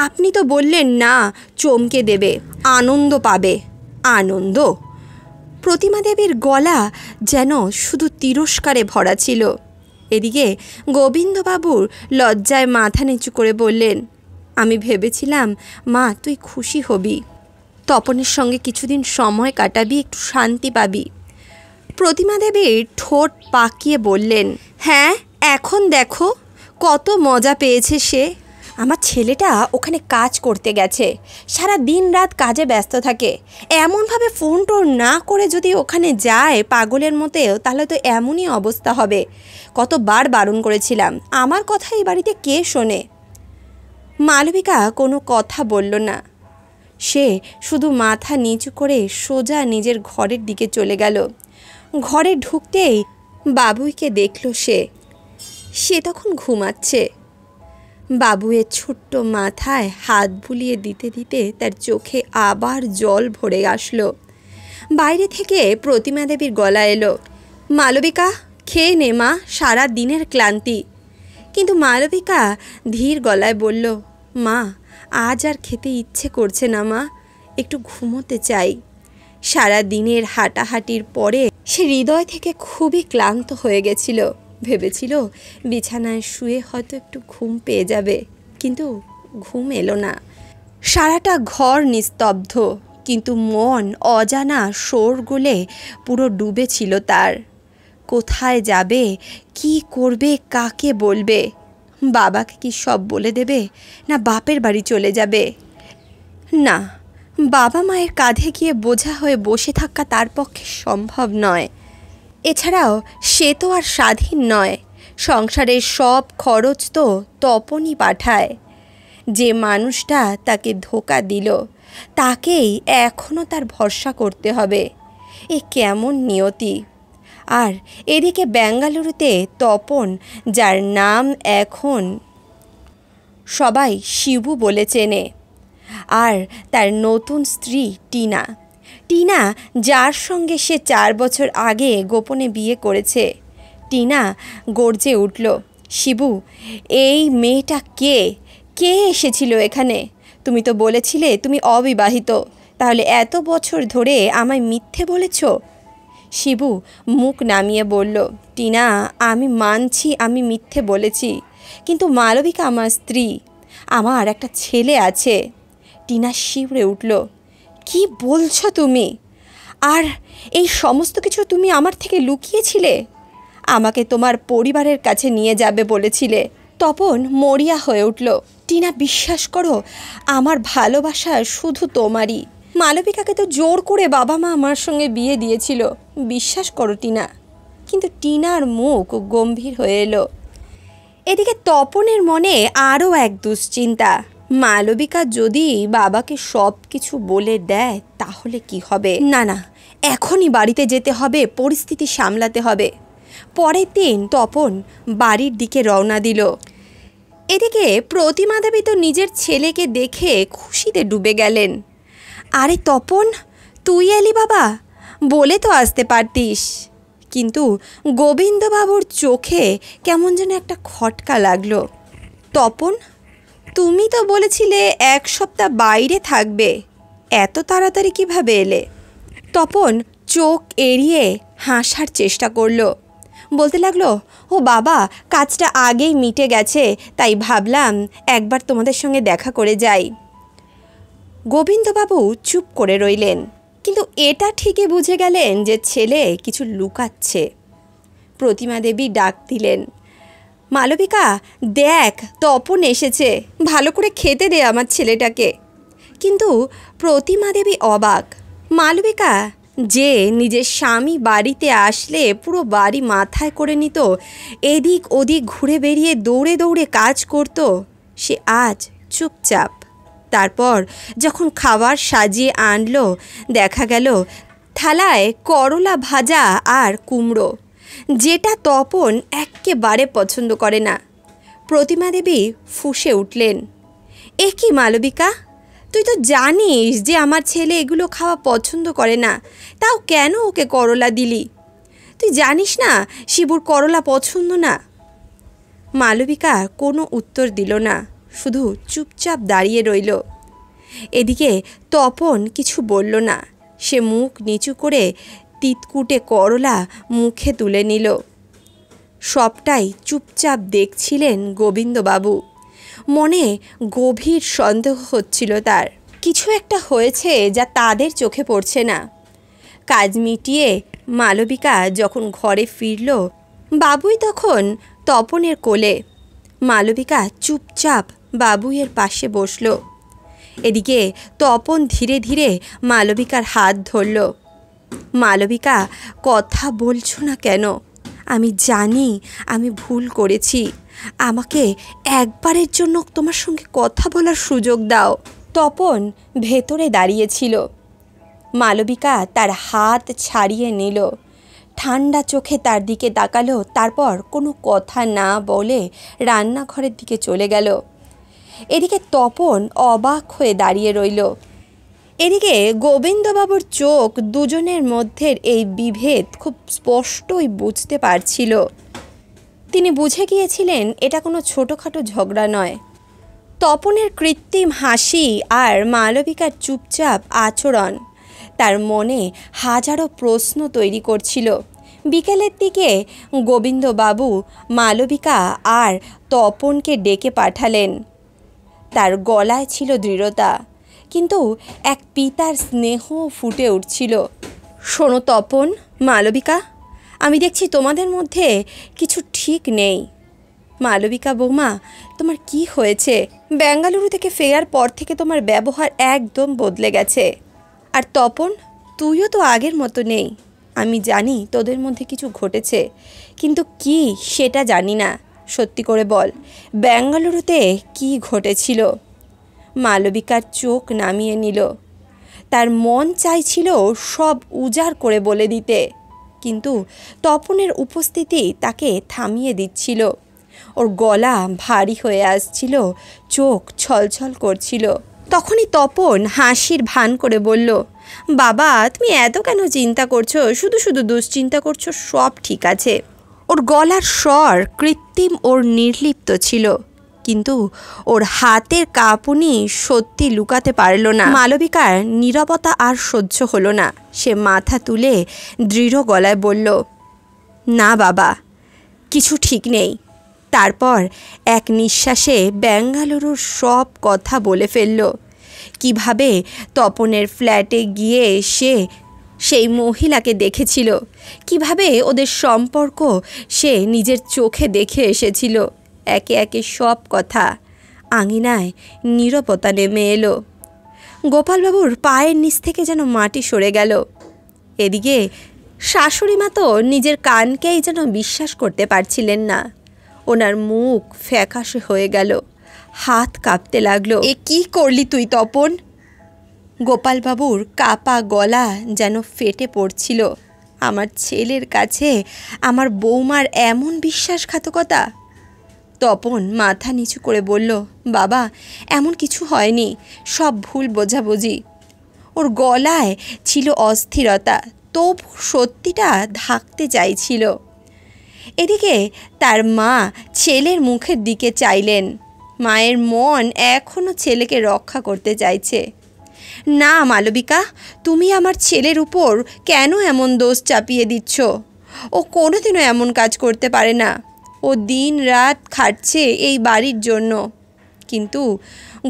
আপনি তো বললেন না, চমকে দেবে, আনন্দ পাবে। আনন্দ? প্রতিমা দেবীর গলা যেন শুধু তিরস্কারে ভরা ছিল। এদিকে গোবিন্দবাবুর লজ্জায় মাথা নিচু করে বললেন, আমি ভেবেছিলাম মা তুই খুশি হবি, তপনের সঙ্গে কিছুদিন সময় কাটাবি, একটু শান্তি পাবি। প্রতিমা দেবীর ঠোঁট পাকিয়ে বললেন, হ্যাঁ, এখন দেখো কত মজা পেয়েছে সে। আমার ছেলেটা ওখানে কাজ করতে গেছে, সারা দিন রাত কাজে ব্যস্ত থাকে। এমনভাবে ফোন টোন না করে যদি ওখানে যায় পাগলের মতেও, তাহলে তো এমনই অবস্থা হবে। কতবার বারণ করেছিলাম, আমার কথা এই বাড়িতে কে শোনে? মালবিকা কোনো কথা বলল না। সে শুধু মাথা নিচু করে সোজা নিজের ঘরের দিকে চলে গেল। ঘরে ঢুকতেই বাবুইকে দেখল সে তখন ঘুমাচ্ছে। বাবুয়ের ছোট্ট মাথায় হাত বুলিয়ে দিতে দিতে তার চোখে আবার জল ভরে আসলো। বাইরে থেকে প্রতিমা দেবীর গলা এলো, মালবিকা খেয়ে নে মা, সারা দিনের ক্লান্তি। কিন্তু মালবিকা ধীর গলায় বলল, মা আজ আর খেতে ইচ্ছে করছে না মা, একটু ঘুমোতে চাই। সারা দিনের হাঁটাহাঁটির পরে সে হৃদয় থেকে খুবই ক্লান্ত হয়ে গেছিল। ভেবেছিল বিছানায় শুয়ে হয়তো একটু ঘুম পেয়ে যাবে, কিন্তু ঘুম এলো না। সারাটা ঘর নিস্তব্ধ, কিন্তু মন অজানা শোরগোলে পুরো ডুবে ছিল তার। কোথায় যাবে, কি করবে, কাকে বলবে? বাবাকে কি সব বলে দেবে, না বাপের বাড়ি চলে যাবে? না, বাবা মায়ের কাঁধে গিয়ে বোঝা হয়ে বসে থাকা তার পক্ষে সম্ভব নয়। এছাড়াও সে তো আর স্বাধীন নয়, সংসারের সব খরচ তো তপনই পাঠায়। যে মানুষটা তাকে ধোঁকা দিল তাকেই এখনও তার ভরসা করতে হবে। এ কেমন নিয়তি। আর এদিকে বেঙ্গালুরুতে তপন, যার নাম এখন সবাই শিবু বলে চেনে, আর তার নতুন স্ত্রী টিনা। টিনা, যার সঙ্গে সে 4 বছর আগে গোপনে বিয়ে করেছে। টিনা গর্জে উঠল, শিবু, এই মেয়েটা কে? কে এসেছিল এখানে? তুমি তো বলেছিলে তুমি অবিবাহিত, তাহলে এত বছর ধরে আমায় মিথ্যে বলেছ? শিবু মুখ নামিয়ে বলল, টিনা, আমি মানছি আমি মিথ্যে বলেছি, কিন্তু মালবিকা আমার স্ত্রী, আমার একটা ছেলে আছে। টিনা শিউরে উঠল, কি বলছো তুমি? আর এই সমস্ত কিছু তুমি আমার থেকে লুকিয়েছিলে? আমাকে তোমার পরিবারের কাছে নিয়ে যাবে বলেছিলে। তপন মরিয়া হয়ে উঠল, টিনা, বিশ্বাস করো, আমার ভালোবাসা শুধু তোমারই। মালবিকাকে তো জোর করে বাবা মা আমার সঙ্গে বিয়ে দিয়েছিল, বিশ্বাস করো টিনা। কিন্তু টিনার মুখ গম্ভীর হয়ে এলো। এদিকে তপনের মনে আরও এক দুশ্চিন্তা, মালবিকা যদি বাবাকে সব কিছু বলে দেয় তাহলে কি হবে? না না, এখনই বাড়িতে যেতে হবে, পরিস্থিতি সামলাতে হবে। পরের দিন তপন বাড়ির দিকে রওনা দিল। এদিকে প্রতিমা দেবী তো নিজের ছেলেকে দেখে খুশিতে ডুবে গেলেন। আরে তপন, তুই এলি বাবা, বলে তো আসতে পারতিস। কিন্তু গোবিন্দবাবুর চোখে কেমন যেন একটা খটকা লাগলো। তপন, তুমি তো বলেছিলে 1 সপ্তাহ বাইরে থাকবে, এত তাড়াতাড়ি কিভাবে এলে? তপন চোখ এড়িয়ে হাসার চেষ্টা করলো, বলতে লাগলো, ও বাবা, কাজটা আগেই মিটে গেছে, তাই ভাবলাম একবার তোমাদের সঙ্গে দেখা করে যাই। গোবিন্দবাবু চুপ করে রইলেন, কিন্তু এটা ঠিকই বুঝে গেলেন যে ছেলে কিছু লুকাচ্ছে। প্রতিমা দেবী ডাক দিলেন, মালবিকা, দেখ তপন এসেছে, ভালো করে খেতে দে আমার ছেলেটাকে। কিন্তু প্রতিমা দেবী অবাক। মালবিকা, যে নিজের স্বামী বাড়িতে আসলে পুরো বাড়ি মাথায় করে নিত, এদিক ওদিক ঘুরে বেরিয়ে দৌড়ে দৌড়ে কাজ করত, সে আজ চুপচাপ। তারপর যখন খাবার সাজিয়ে আনলো, দেখা গেল থালায় করলা ভাজা আর কুমড়ো, যেটা তপন একেবারে পছন্দ করে না। প্রতিমা দেবী ফুঁসে উঠলেন, এ কি মালবিকা, তুই তো জানিস যে আমার ছেলে এগুলো খাওয়া পছন্দ করে না, তাও কেন ওকে করলা দিলি? তুই জানিস না শিবুর করলা পছন্দ না? মালবিকা কোনো উত্তর দিল না, শুধু চুপচাপ দাঁড়িয়ে রইল। এদিকে তপন কিছু বলল না, সে মুখ নিচু করে তিতকুটে করলা মুখে তুলে নিল। সবটাই চুপচাপ দেখছিলেন গোবিন্দবাবু। মনে গভীর সন্দেহ হচ্ছিল তার, কিছু একটা হয়েছে যা তাদের চোখে পড়ছে না। কাজ মিটিয়ে মালবিকা যখন ঘরে ফিরল, বাবুই তখন তপনের কোলে। মালবিকা চুপচাপ বাবুইয়ের পাশে বসল। এদিকে তপন ধীরে ধীরে মালবিকার হাত ধরল। মালবিকা, কথা বলছো না কেন? আমি জানি আমি ভুল করেছি, আমাকে একবারের জন্য তোমার সঙ্গে কথা বলার সুযোগ দাও। তপন ভেতরে দাঁড়িয়েছিল। মালবিকা তার হাত ছাড়িয়ে নিল, ঠান্ডা চোখে তার দিকে তাকালো, তারপর কোনো কথা না বলে রান্নাঘরের দিকে চলে গেল। এদিকে তপন অবাক হয়ে দাঁড়িয়ে রইল। এদিকে গোবিন্দবাবুর চোখ দুজনের মধ্যের এই বিভেদ খুব স্পষ্টই বুঝতে পারছিল। তিনি বুঝে গিয়েছিলেন এটা কোনো ছোটোখাটো ঝগড়া নয়। তপনের কৃত্রিম হাসি আর মালবিকার চুপচাপ আচরণ তার মনে হাজারো প্রশ্ন তৈরি করছিল। বিকেলের দিকে গোবিন্দবাবু মালবিকা আর তপনকে ডেকে পাঠালেন। তার গলায় ছিল দৃঢ়তা, কিন্তু এক পিতার স্নেহ ফুটে উঠছিল। শোনো তপন, মালবিকা, আমি দেখছি তোমাদের মধ্যে কিছু ঠিক নেই। মালবিকা বৌমা, তোমার কি হয়েছে? বেঙ্গালুরু থেকে ফেরার পর থেকে তোমার ব্যবহার একদম বদলে গেছে। আর তপন, তুইও তো আগের মতো নেই। আমি জানি তোদের মধ্যে কিছু ঘটেছে, কিন্তু কি সেটা জানি না। সত্যি করে বল, বেঙ্গালুরুতে কি ঘটেছিল? মালবিকার চোখ নামিয়ে নিল। তার মন চাইছিল সব উজাড় করে বলে দিতে, কিন্তু তপনের উপস্থিতি তাকে থামিয়ে দিচ্ছিল। ওর গলা ভারী হয়ে আসছিল, চোখ ছলছল করছিল। তখনই তপন হাসির ভান করে বলল, বাবা তুমি এত কেন চিন্তা করছো? শুধু শুধু দুশ্চিন্তা করছো, সব ঠিক আছে। ওর গলার স্বর কৃত্রিম ওর নির্লিপ্ত ছিল, কিন্তু ওর হাতের কাঁপুনি সত্যি লুকাতে পারল না। মালবিকার নীরবতা আর সহ্য হলো না। সে মাথা তুলে দৃঢ় গলায় বলল, না বাবা, কিছু ঠিক নেই। তারপর এক নিঃশ্বাসে বেঙ্গালুরুর সব কথা বলে ফেলল। কিভাবে তপনের ফ্ল্যাটে গিয়ে সে সেই মহিলাকে দেখেছিল, কিভাবে ওদের সম্পর্ক সে নিজের চোখে দেখে এসেছিল। একে একে সব কথা। আঙিনায় নীরবতা নেমে এলো। গোপালবাবুর পায়ের নিচ থেকে যেন মাটি সরে গেল। এদিকে শাশুড়ি মা তো নিজের কানকেই যেন বিশ্বাস করতে পারছিলেন না। ওনার মুখ ফ্যাকাশে হয়ে গেল, হাত কাঁপতে লাগলো। এ কি করলি তুই তপন? গোপালবাবুর কাপা গলা যেন ফেটে পড়ছিল। আমার ছেলের কাছে আমার বৌমার এমন বিশ্বাসঘাতকতা? তপন মাথা নিচু করে বলল, বাবা এমন কিছু হয়নি, সব ভুল বোঝাবুঝি। ওর গলায় ছিল অস্থিরতা, তবু সত্যিটা ঢাকতে চাইছিল। এদিকে তার মা ছেলের মুখের দিকে চাইলেন। মায়ের মন এখনও ছেলেকে রক্ষা করতে চাইছে। না মালবিকা, তুমি আমার ছেলের উপর কেন এমন দোষ চাপিয়ে দিচ্ছ? ও কোনোদিনও এমন কাজ করতে পারে না। ও দিন রাত খাটছে এই বাড়ির জন্য। কিন্তু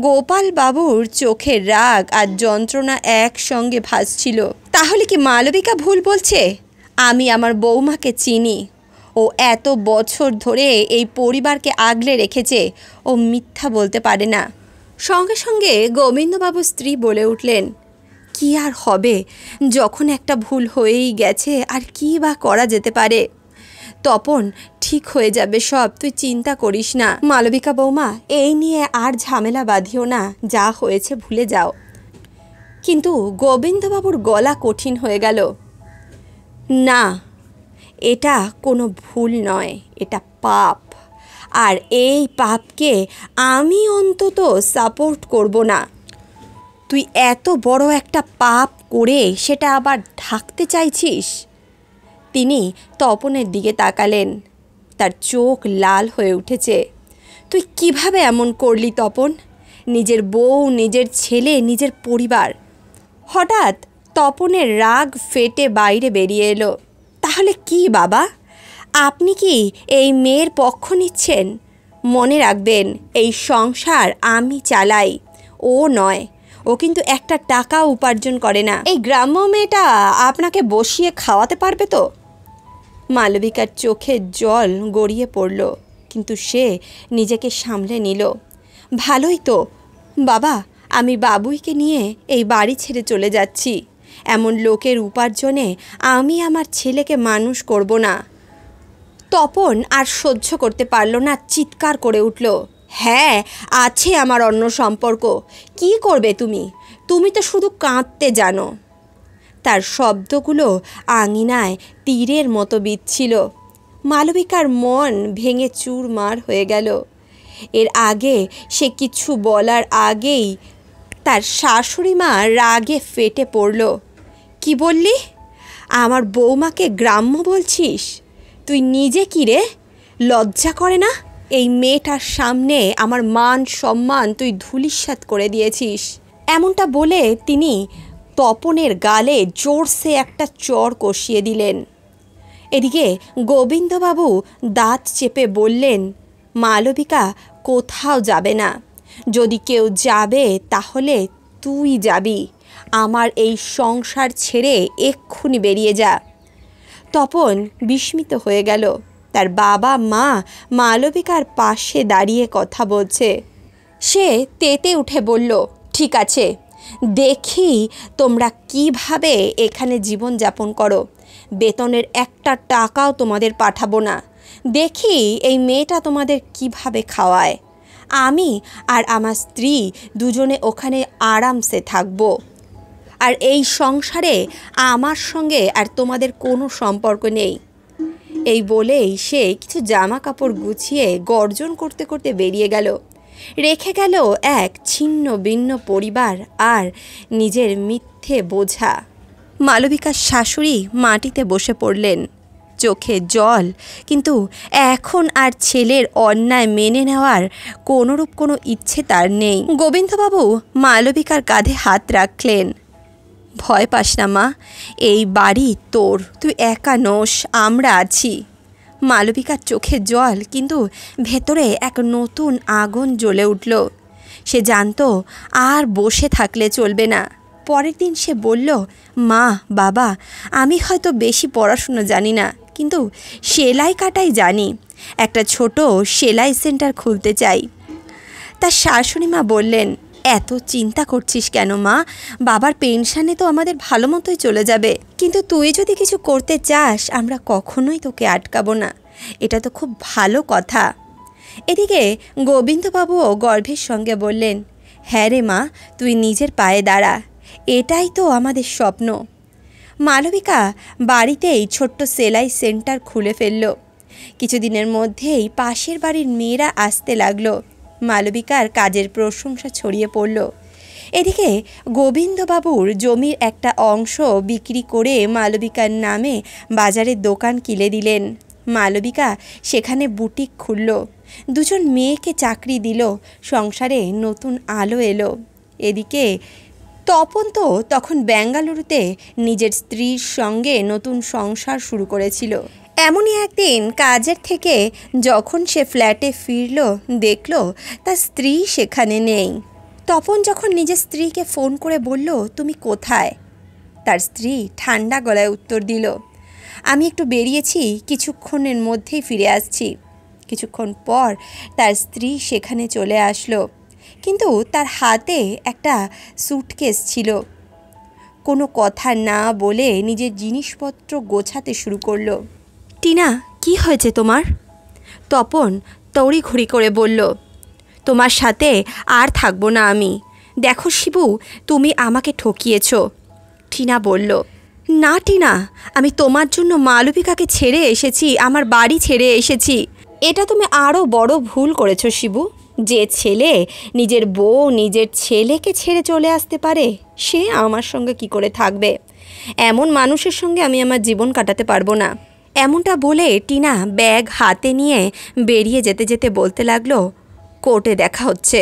গোপাল বাবুর চোখের রাগ আর যন্ত্রণা একসঙ্গে ভাসছিল। তাহলে কি মালবিকা ভুল বলছে? আমি আমার বৌমাকে চিনি। ও এত বছর ধরে এই পরিবারকে আগলে রেখেছে, ও মিথ্যা বলতে পারে না। সঙ্গে সঙ্গে গোবিন্দবাবুর স্ত্রী বলে উঠলেন, কি আর হবে, যখন একটা ভুল হয়েই গেছে আর কি বা করা যেতে পারে। তপন, ঠিক হয়ে যাবে সব, তুই চিন্তা করিস না। মালবিকা বৌমা, এই নিয়ে আর ঝামেলা বাঁধিও না, যা হয়েছে ভুলে যাও। কিন্তু গোবিন্দবাবুর গলা কঠিন হয়ে গেল। না, এটা কোনো ভুল নয়, এটা পাপ। আর এই পাপকে আমি অন্তত সাপোর্ট করব না। তুই এত বড় একটা পাপ করে সেটা আবার ঢাকতে চাইছিস? তিনি তপনের দিকে তাকালেন। তার চোখ লাল হয়ে উঠেছে। তুই কিভাবে এমন করলি তপন? নিজের বউ, নিজের ছেলে, নিজের পরিবার। হঠাৎ তপনের রাগ ফেটে বাইরে বেরিয়ে এলো। তাহলে কি বাবা, আপনি কি এই মেয়ের পক্ষ নিচ্ছেন? মনে রাখবেন, এই সংসার আমি চালাই, ও নয়। ও কিন্তু একটা টাকাও উপার্জন করে না। এই গ্রাম্য মেয়েটা আপনাকে বসিয়ে খাওয়াতে পারবে তো? মালবিকার চোখে জল গড়িয়ে পড়ল, কিন্তু সে নিজেকে সামলে নিল। ভালোই তো বাবা, আমি বাবুইকে নিয়ে এই বাড়ি ছেড়ে চলে যাচ্ছি। এমন লোকের উপার্জনে আমি আমার ছেলেকে মানুষ করব না। তপন আর সহ্য করতে পারল না, চিৎকার করে উঠল, হ্যাঁ আছে আমার অন্য সম্পর্ক। কি করবে তুমি? তুমি তো শুধু কাঁদতে জানো। তার শব্দগুলো আঙিনায় তীরের মতো বিচ্ছিল। মালবিকার মন ভেঙে চুরমার হয়ে গেল। এর আগে সে কিছু বলার আগেই তার শাশুড়ি মা রাগে ফেটে পড়ল। কি বললি? আমার বৌমাকে গ্রাম্য বলছিস? তুই নিজে কি রে, লজ্জা করে না? এই মেয়েটার সামনে আমার মান সম্মান তুই ধূলিসাৎ করে দিয়েছিস। এমনটা বলে তিনি তপনের গালে জোরসে একটা চড় কষিয়ে দিলেন। এদিকে গোবিন্দবাবু দাঁত চেপে বললেন, মালবিকা কোথাও যাবে না। যদি কেউ যাবে তাহলে তুই যাবি। আমার এই সংসার ছেড়ে এক্ষুনি বেরিয়ে যা। তপন বিস্মিত হয়ে গেল। তার বাবা মা মালবিকার পাশে দাঁড়িয়ে কথা বলছে। সে তেতে উঠে বলল, ঠিক আছে, দেখি তোমরা কিভাবে এখানে জীবনযাপন করো। বেতনের একটা টাকাও তোমাদের পাঠাবো না। দেখি এই মেয়েটা তোমাদের কিভাবে খাওয়ায়। আমি আর আমার স্ত্রী দুজনে ওখানে আরামসে থাকবো, আর এই সংসারে আমার সঙ্গে আর তোমাদের কোনো সম্পর্ক নেই। এই বলেই সে কিছু জামা কাপড় গুছিয়ে গর্জন করতে করতে বেরিয়ে গেল, রেখে গেল এক ছিন্ন ভিন্ন পরিবার আর নিজের মিথ্যে বোঝা। মালবিকার শাশুড়ি মাটিতে বসে পড়লেন, চোখে জল, কিন্তু এখন আর ছেলের অন্যায় মেনে নেওয়ার কোনোরূপ কোনো ইচ্ছে তার নেই। গোবিন্দবাবু মালবিকার কাঁধে হাত রাখলেন। ভয় পাস না মা, এই বাড়ি তোর, তুই একা নোস, আমরা আছি। মালবিকার চোখে জল, কিন্তু ভেতরে এক নতুন আগুন জ্বলে উঠল। সে জানতো আর বসে থাকলে চলবে না। পরের দিন সে বলল, মা, বাবা, আমি হয়তো বেশি পড়াশুনো জানি না, কিন্তু সেলাই কাটাই জানি। একটা ছোট সেলাই সেন্টার খুলতে চাই। তার শাশুড়ি মা বললেন, এত চিন্তা করছিস কেন মা? বাবার পেনশনে তো আমাদের ভালো মতোই চলে যাবে। কিন্তু তুই যদি কিছু করতে চাস, আমরা কখনোই তোকে আটকাবো না। এটা তো খুব ভালো কথা। এদিকে গোবিন্দবাবুও গর্বের সঙ্গে বললেন, হ্যাঁ রে মা, তুই নিজের পায়ে দাঁড়া, এটাই তো আমাদের স্বপ্ন। মালবিকা বাড়িতেই ছোট্ট সেলাই সেন্টার খুলে ফেলল। কিছুদিনের মধ্যেই পাশের বাড়ির মেয়েরা আসতে লাগলো। মালবিকার কাজের প্রশংসা ছড়িয়ে পড়ল। এদিকে গোবিন্দবাবুর জমির একটা অংশ বিক্রি করে মালবিকার নামে বাজারের দোকান কিনে দিলেন। মালবিকা সেখানে বুটিক খুলল, দুজন মেয়েকে চাকরি দিল, সংসারে নতুন আলো এলো। এদিকে তপন তো তখন বেঙ্গালুরুতে নিজের স্ত্রীর সঙ্গে নতুন সংসার শুরু করেছিল। এমনই একদিন কাজের থেকে যখন সে ফ্ল্যাটে ফিরল, দেখল তার স্ত্রী সেখানে নেই। তপন যখন নিজের স্ত্রীকে ফোন করে বলল, তুমি কোথায়? তার স্ত্রী ঠান্ডা গলায় উত্তর দিল, আমি একটু বেরিয়েছি, কিছুক্ষণের মধ্যেই ফিরে আসছি। কিছুক্ষণ পর তার স্ত্রী সেখানে চলে আসলো, কিন্তু তার হাতে একটা স্যুটকেস ছিল। কোনো কথা না বলে নিজের জিনিসপত্র গোছাতে শুরু করলো। টিনা, কি হয়েছে তোমার? তপন তড়িঘড়ি করে বলল, তোমার সাথে আর থাকবো না আমি। দেখো শিবু, তুমি আমাকে ঠকিয়েছ। টিনা বলল, না টিনা, আমি তোমার জন্য মালবিকাকে ছেড়ে এসেছি, আমার বাড়ি ছেড়ে এসেছি। এটা তুমি আরও বড় ভুল করেছ শিবু। যে ছেলে নিজের বউ নিজের ছেলেকে ছেড়ে চলে আসতে পারে, সে আমার সঙ্গে কি করে থাকবে? এমন মানুষের সঙ্গে আমি আমার জীবন কাটাতে পারবো না। এমনটা বলে টিনা ব্যাগ হাতে নিয়ে বেরিয়ে যেতে যেতে বলতে লাগলো, কোর্টে দেখা হচ্ছে।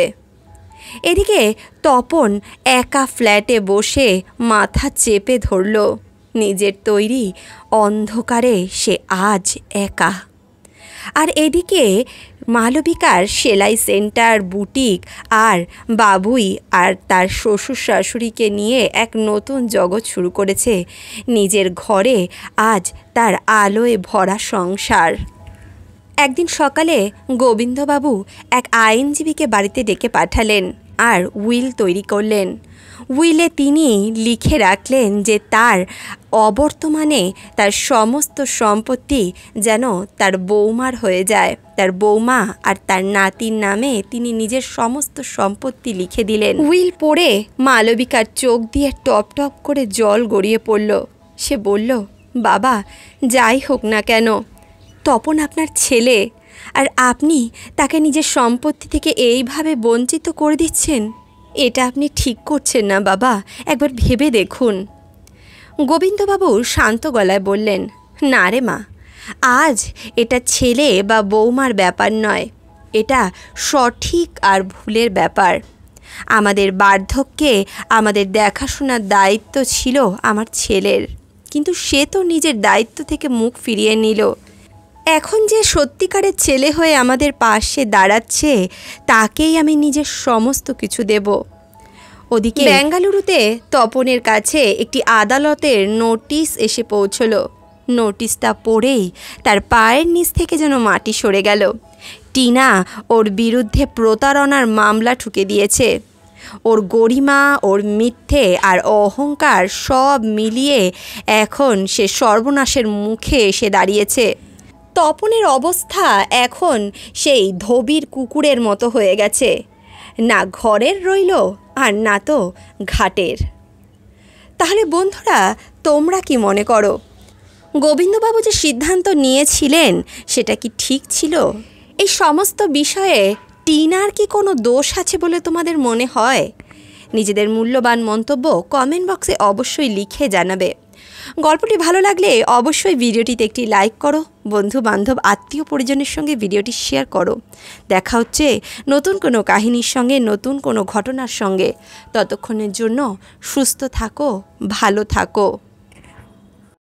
এদিকে তপন একা ফ্ল্যাটে বসে মাথা চেপে ধরল। নিজের তৈরি অন্ধকারে সে আজ একা। আর এদিকে মালবিকার সেলাই সেন্টার, বুটিক আর বাবুই আর তার শ্বশুর শাশুড়িকে নিয়ে এক নতুন জগৎ শুরু করেছে। নিজের ঘরে আজ তার আলোয় ভরা সংসার। একদিন সকালে গোবিন্দবাবু এক আইনজীবীকে বাড়িতে ডেকে পাঠালেন আর উইল তৈরি করলেন। উইলে তিনি লিখে রাখলেন যে তার অবর্তমানে তার সমস্ত সম্পত্তি যেন তার বৌমার হয়ে যায়। তার বৌমা আর তার নাতির নামে তিনি নিজের সমস্ত সম্পত্তি লিখে দিলেন। উইল পড়ে মালবিকার চোখ দিয়ে টপ টপ করে জল গড়িয়ে পড়ল। সে বলল, বাবা, যাই হোক না কেন, তপন আপনার ছেলে, আর আপনি তাকে নিজের সম্পত্তি থেকে এইভাবে বঞ্চিত করে দিচ্ছেন। এটা আপনি ঠিক করছেন না বাবা, একবার ভেবে দেখুন। গোবিন্দবাবু শান্ত গলায় বললেন, না রে মা, আজ এটা ছেলে বা বৌমার ব্যাপার নয়, এটা সঠিক আর ভুলের ব্যাপার। আমাদের বার্ধক্যে আমাদের দেখাশোনার দায়িত্ব ছিল আমার ছেলের, কিন্তু সে তো নিজের দায়িত্ব থেকে মুখ ফিরিয়ে নিল। এখন যে সত্যিকারের ছেলে হয়ে আমাদের পাশে দাঁড়াচ্ছে, তাকেই আমি নিজের সমস্ত কিছু দেব। ওদিকে বেঙ্গালুরুতে তপনের কাছে একটি আদালতের নোটিশ এসে পৌঁছল। নোটিশটা পড়েই তার পায়ের নিচ থেকে যেন মাটি সরে গেল। টিনা ওর বিরুদ্ধে প্রতারণার মামলা ঠুকে দিয়েছে। ওর গরিমা, ওর মিথ্যে আর অহংকার সব মিলিয়ে এখন সে সর্বনাশের মুখে এসে দাঁড়িয়েছে। তপনের অবস্থা এখন সেই ধোবির কুকুরের মতো হয়ে গেছে, না ঘরের রইল আর না তো ঘাটের। তাহলে বন্ধুরা, তোমরা কি মনে করো, গোবিন্দবাবু যে সিদ্ধান্ত নিয়েছিলেন সেটা কি ঠিক ছিল? এই সমস্ত বিষয়ে টিনার কি কোনো দোষ আছে বলে তোমাদের মনে হয়? নিজেদের মূল্যবান মন্তব্য কমেন্ট বক্সে অবশ্যই লিখে জানাবে। গল্পটি ভালো লাগলে অবশ্যই ভিডিওটিতে একটি লাইক করো, বন্ধু বান্ধব আত্মীয় পরিজনের সঙ্গে ভিডিওটি শেয়ার করো। দেখা হচ্ছে নতুন কোনো কাহিনীর সঙ্গে, নতুন কোনো ঘটনার সঙ্গে। ততক্ষণের জন্য সুস্থ থাকো, ভালো থাকো।